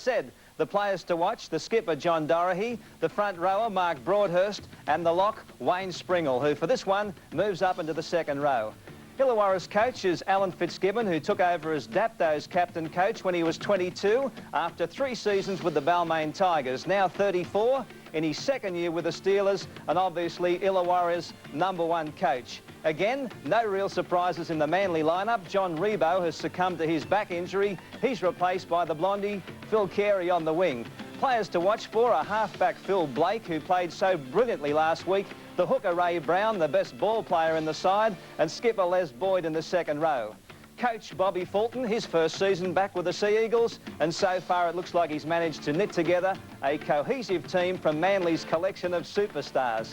Said the players to watch: the skipper John Dorahy, the front rower Mark Broadhurst, and the lock Wayne Springle, who for this one moves up into the second row. Illawarra's coach is Alan Fitzgibbon, who took over as Dapto's captain coach when he was 22 after 3 seasons with the Balmain Tigers. Now 34 in his second year with the Steelers, and obviously Illawarra's #1 coach. Again, no real surprises in the Manly lineup. John Rebo has succumbed to his back injury. He's replaced by the Blondie, Phil Carey on the wing. Players to watch for are halfback Phil Blake, who played so brilliantly last week, the hooker Ray Brown, the best ball player in the side, and skipper Les Boyd in the second row. Coach Bobby Fulton, his first season back with the Sea Eagles, and so far it looks like he's managed to knit together a cohesive team from Manly's collection of superstars.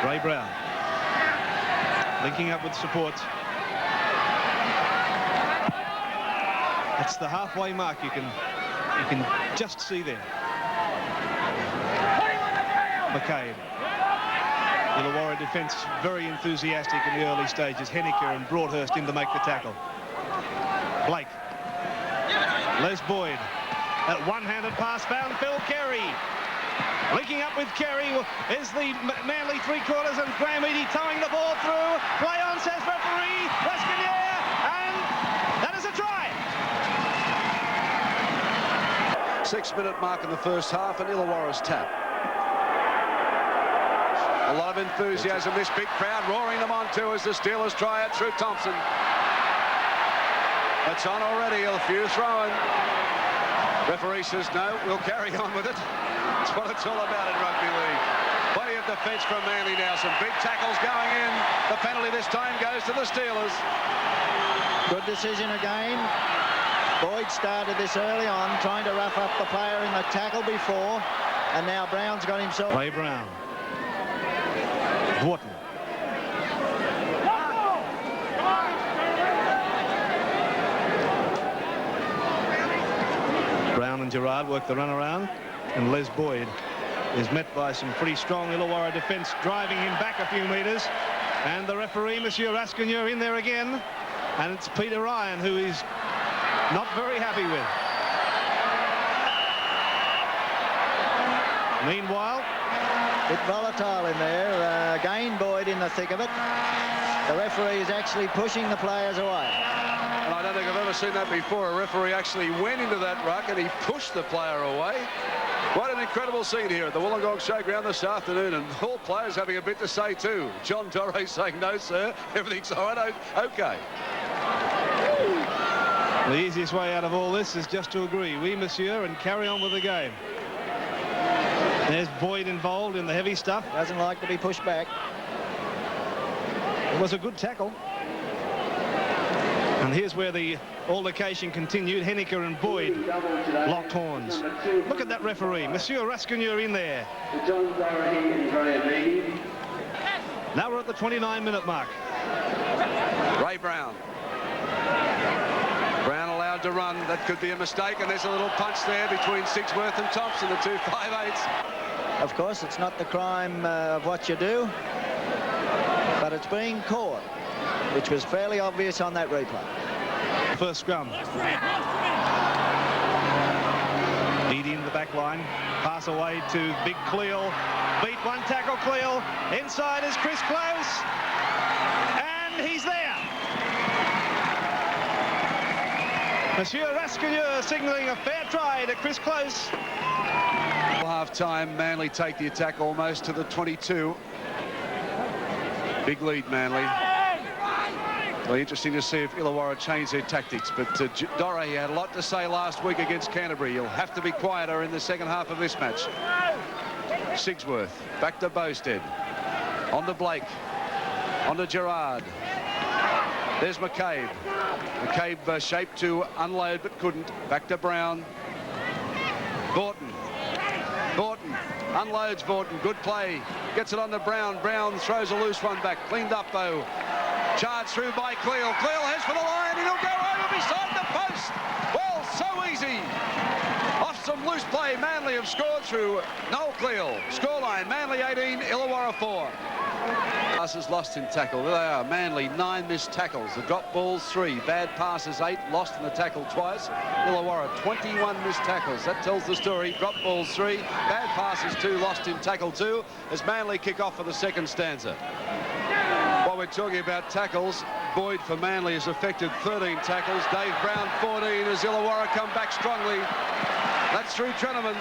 Ray Brown linking up with support. That's the halfway mark you can just see there. McCabe. Illawarra defence very enthusiastic in the early stages. Henniker and Broadhurst in to make the tackle. Blake. Les Boyd. That one-handed pass found Phil Carey. Linking up with Carey is the Manly three-quarters, and Graham Eadie towing the ball through. Play on, says referee. Rascanier, and that is a try. 6-minute mark in the first half, and Illawarra's tap. A lot of enthusiasm, this big crowd roaring them on too as the Steelers try it through Thompson. It's on already, a few throwing. Referee says no, we'll carry on with it. That's what it's all about in rugby league. Plenty of defence from Manly now, some big tackles going in. The penalty this time goes to the Steelers. Good decision again. Boyd started this early on, trying to rough up the player in the tackle before, and now Brown's got himself. Ray Brown. Wharton. Brown and Gerard work the run around, and Les Boyd is met by some pretty strong Illawarra defence, driving him back a few metres, and the referee, Monsieur Rascanier, in there again, and it's Peter Ryan who is not very happy with. Meanwhile, bit volatile in there. Again, Boyd in the thick of it. The referee is actually pushing the players away. And I don't think I've ever seen that before. A referee actually went into that ruck and he pushed the player away. What an incredible scene here at the Wollongong Showground this afternoon, and all players having a bit to say too. John Doré saying, no sir, everything's all right, okay. The easiest way out of all this is just to agree, oui monsieur, and carry on with the game. There's Boyd involved in the heavy stuff. Doesn't like to be pushed back. It was a good tackle. And here's where the altercation continued. Henniker and Boyd locked horns. Look at that referee, Monsieur Rascanier, in there. Now we're at the 29-minute mark. Ray Brown. Brown allowed to run. That could be a mistake, and there's a little punch there between Sigsworth and Thompson, the 2 5/8s. Of course, it's not the crime of what you do, but it's being caught, which was fairly obvious on that replay. First scrum. Eadie in the back line. Pass away to Big Cleel. Beat one tackle, Cleel. Inside is Chris Close. And he's there. Monsieur Rascanier signalling a fair try to Chris Close. Half-time, Manly take the attack almost to the 22. Big lead, Manly. Well, interesting to see if Illawarra change their tactics, but Doré had a lot to say last week against Canterbury. He'll have to be quieter in the second half of this match. Sigsworth, back to Bowstead. On to Blake. On to Gerard. There's McCabe. McCabe shaped to unload but couldn't. Back to Brown. Borton. Borton unloads Borton. Good play. Gets it on to Brown. Brown throws a loose one back. Cleaned up though. Charged through by Cleel. Cleel has for the line, and he'll go over beside the post. Well, so easy. Off some loose play, Manly have scored through Noel Cleel. Scoreline, Manly 18, Illawarra 4. Passes lost in tackle. There they are. Manly, 9 missed tackles. The drop balls, 3. Bad passes, 8. Lost in the tackle twice. Illawarra, 21 missed tackles. That tells the story. Drop balls, 3. Bad passes, 2. Lost in tackle 2. As Manly kick off for the second stanza. While we're talking about tackles, Boyd for Manly has effected 13 tackles. Dave Brown, 14, as Illawarra come back strongly. That's through Treneman.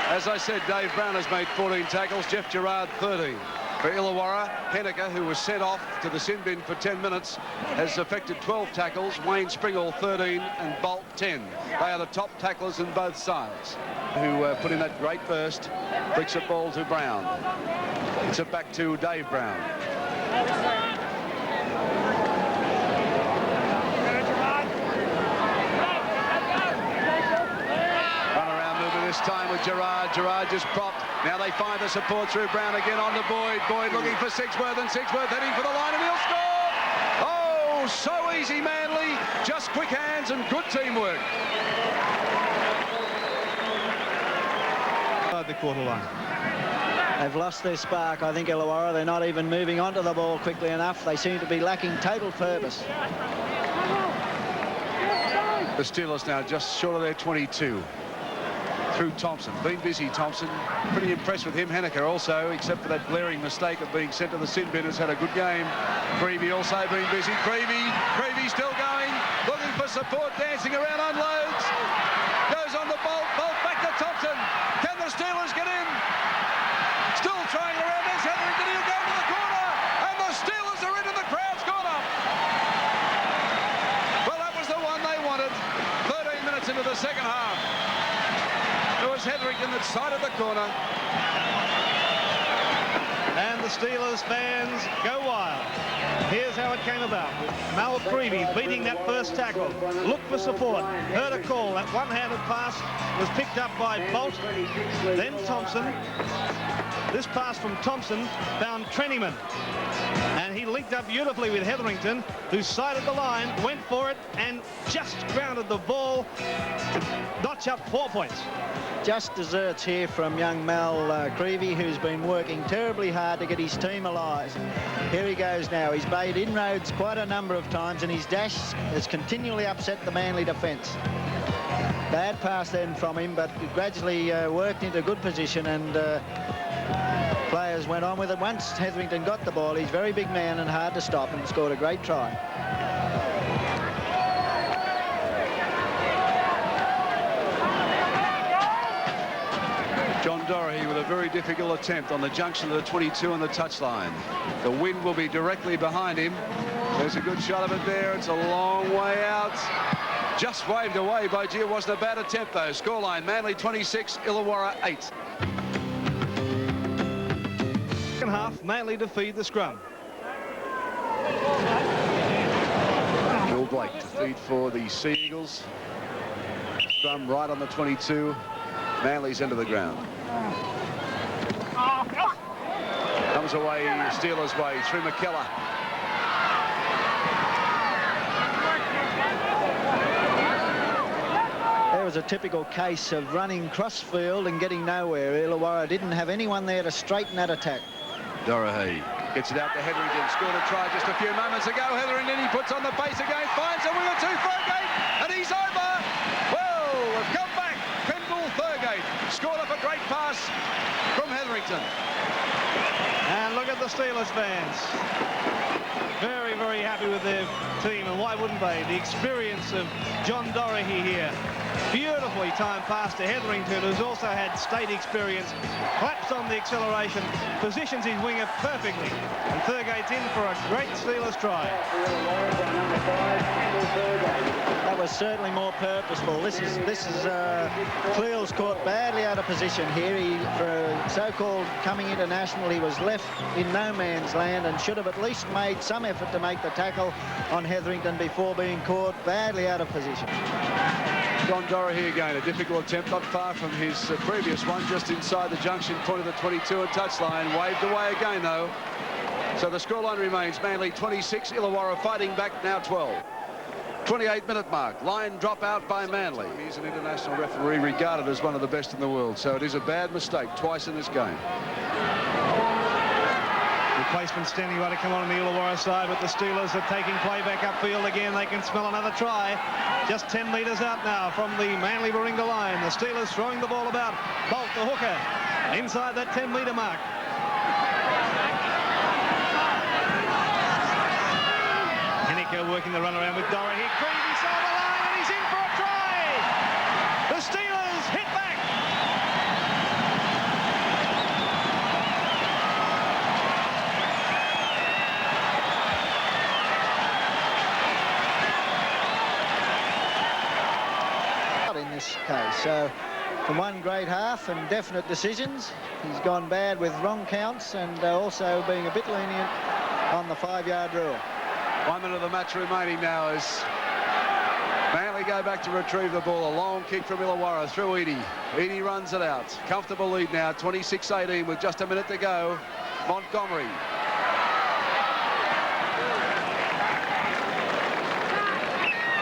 As I said, Dave Brown has made 14 tackles. Jeff Gerard, 13. For Illawarra, Henniker, who was sent off to the sin bin for 10 minutes, has effected 12 tackles. Wayne Springall, 13, and Bolt, 10. They are the top tacklers in both sides. Who put in that great burst, bricks it ball to Brown. It's it back to Dave Brown. This time with Gerard. Gerard just propped. Now they find the support through Brown again on to Boyd. Boyd looking for Sigsworth, and Sigsworth heading for the line, and he'll score! Oh, so easy, Manly. Just quick hands and good teamwork. The quarter line. They've lost their spark, I think, Illawarra. They're not even moving onto the ball quickly enough. They seem to be lacking total purpose. The Steelers now just short of their 22. Through Thompson. Been busy, Thompson. Pretty impressed with him. Henniker also, except for that glaring mistake of being sent to the sin bin, has had a good game. Creevy also been busy. Creevy still going. Looking for support, dancing around, unloads. Goes on the Bolt. Bolt back to Thompson. Can the Steelers get in? Still trying around. There's Hetherington. He'll go to the corner. And the Steelers are in and the crowd's gone up. Well, that was the one they wanted. 13 minutes into the second half. It was Hetherington that sided the corner. And the Steelers fans go wild. Here's how it came about. Mal Creevy beating that first tackle. Looked for support. Heard a call. That one-handed pass was picked up by Bolt. Then Thompson. This pass from Thompson found Treneman. And he linked up beautifully with Hetherington, who sided the line, went for it, and just grounded the ball to notch up 4 points. Just desserts here from young Mal Creevy, who's been working terribly hard to get his team alive. Here he goes now. He's made inroads quite a number of times, and his dash has continually upset the Manly defence. Bad pass then from him, but gradually worked into good position, and players went on with it. Once Hetherington got the ball, he's a very big man and hard to stop, and scored a great try. John Doherty with a very difficult attempt on the junction of the 22 and the touchline. The wind will be directly behind him. There's a good shot of it there. It's a long way out. Just waved away by G. It wasn't a bad attempt, though. Scoreline, Manly 26, Illawarra 8. Second half, Manly to feed the scrum. Bill Blake to feed for the Sea Eagles. Scrum right on the 22. Manly's into the ground. Comes away Steelers' way through McKellar. There was a typical case of running crossfield and getting nowhere. Illawarra didn't have anyone there to straighten that attack. Doherty gets it out to Hetherington. Scored a try just a few moments ago. Hetherington, he puts on the pace again. Finds a winger to Thurgate, and he's over. Well, we've come back. Pendle Thurgate scored up a great pass from Hetherington. And look at the Steelers fans. Very, very happy with their team, and why wouldn't they? The experience of John Doherty here. Beautifully timed pass to Hetherington, who's also had state experience. Claps on the acceleration, positions his winger perfectly. And Thurgate's in for a great Steelers try. That was certainly more purposeful. This is Cleel's caught badly out of position here. He, for a so-called coming international, he was left in no man's land and should have at least made some effort to make the tackle on Hetherington before being caught badly out of position. John Doherty again, a difficult attempt, not far from his previous one, just inside the junction point of the 22 and touchline. Waved away again, though. So the scoreline remains Manly 26, Illawarra fighting back now 12. 28-minute mark. Line drop out by Manly. He's an international referee regarded as one of the best in the world, so it is a bad mistake twice in this game. Replacement standing by to come on the Illawarra side, but the Steelers are taking play back upfield again. They can smell another try. Just 10 metres out now from the Manly-Warringah line. The Steelers throwing the ball about. Bolt, the hooker, inside that 10-metre mark. Henniker working the run around with Doherty. Creevy's on the line and he's in for a try. The Steelers hit back. In this case, so from one great half and definite decisions, he's gone bad with wrong counts and also being a bit lenient on the 5-yard rule. 1 minute of the match remaining now as Manly go back to retrieve the ball. A long kick from Illawarra through Edie. Edie runs it out. Comfortable lead now, 26-18 with just a minute to go. Montgomery.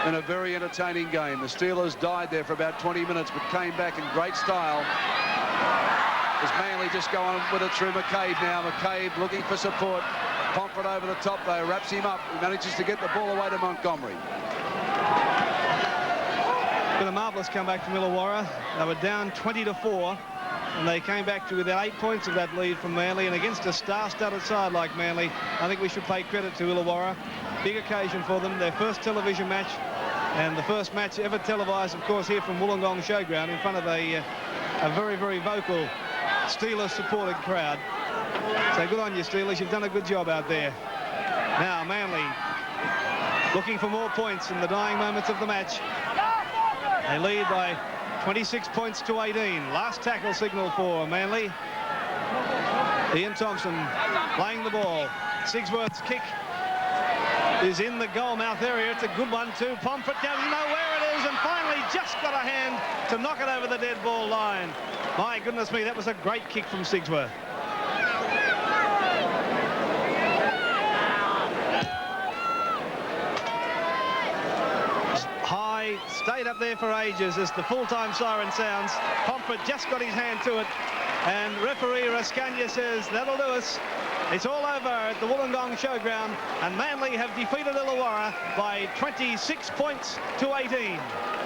In a very entertaining game. The Steelers died there for about 20 minutes but came back in great style. As Manly just go on with it through McCabe now. McCabe looking for support. Pomfret over the top though, wraps him up. He manages to get the ball away to Montgomery. Been a marvellous comeback from Illawarra. They were down 20-4 and they came back to within 8 points of that lead from Manly, and against a star-studded side like Manly, I think we should pay credit to Illawarra. Big occasion for them, their first television match and the first match ever televised, of course, here from Wollongong Showground in front of a very, very vocal Steelers supporting crowd. So good on you, Steelers. You've done a good job out there. Now, Manly looking for more points in the dying moments of the match. They lead by 26 points to 18. Last tackle signal for Manly. Ian Thompson playing the ball. Sigsworth's kick is in the goal mouth area. It's a good one too. Pomfret doesn't know where it is and finally just got a hand to knock it over the dead ball line. My goodness me, that was a great kick from Sigsworth. High, stayed up there for ages as the full-time siren sounds. Pomfret just got his hand to it and referee Rascagna says that'll do us. It's all over at the Wollongong Showground and Manly have defeated Illawarra by 26 points to 18.